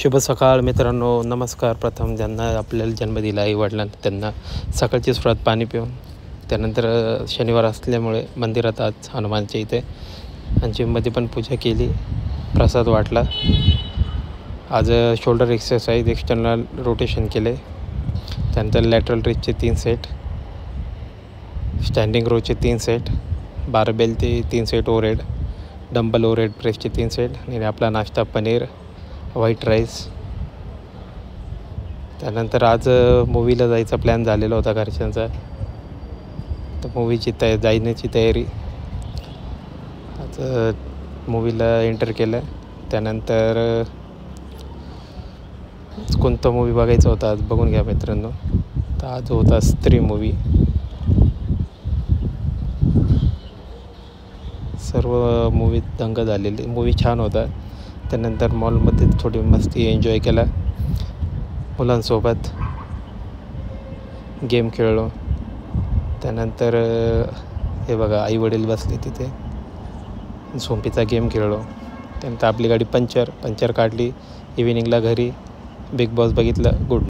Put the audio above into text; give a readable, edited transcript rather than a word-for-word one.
शुभ सकाळ मित्रांनो, नमस्कार. प्रथम ज्यांना आपल्याला जन्म दिला आई वडिलांना त्यांना सकाळची सुरुवात पाणी पिऊन, त्यानंतर शनिवार असल्यामुळे मंदिरात आज हनुमानच्या इथे आणि जिममध्ये पण पूजा केली, प्रसाद वाटला. आज शोल्डर एक्सरसाइज, एक्सटर्नल रोटेशन केले, त्यानंतर लॅटरल रेजचे 3 सेट, स्टँडिंग रोचे 3 सेट, बारबेलचे 3 सेट ओव्हरहेड, डंबल ओव्हरहेड प्रेसचे 3 सेट आणि आपला नाश्ता पनीर, व्हाईट राईस. त्यानंतर आज मूवीला जायचा प्लॅन झालेला होता घरच्यांचा, तर मूवीची जाण्याची तयारी. आज मूवीला एंटर केलं. त्यानंतर कोणता मूवी बघायचा होता आज बघून घ्या मित्रांनो. तर आज होता स्त्री मूवी. सर्व मूवीत दंग झालेली, मूवी छान होता. त्यानंतर मॉलमध्ये थोडी मस्ती एन्जॉय केला, मुलांसोबत गेम खेळलो. त्यानंतर हे बघा आईवडील बसले तिथे, झोंपीचा गेम खेळलो. त्यानंतर आपली गाडी पंक्चर काढली. इव्हिनिंगला घरी बिग बॉस बघितलं. गुड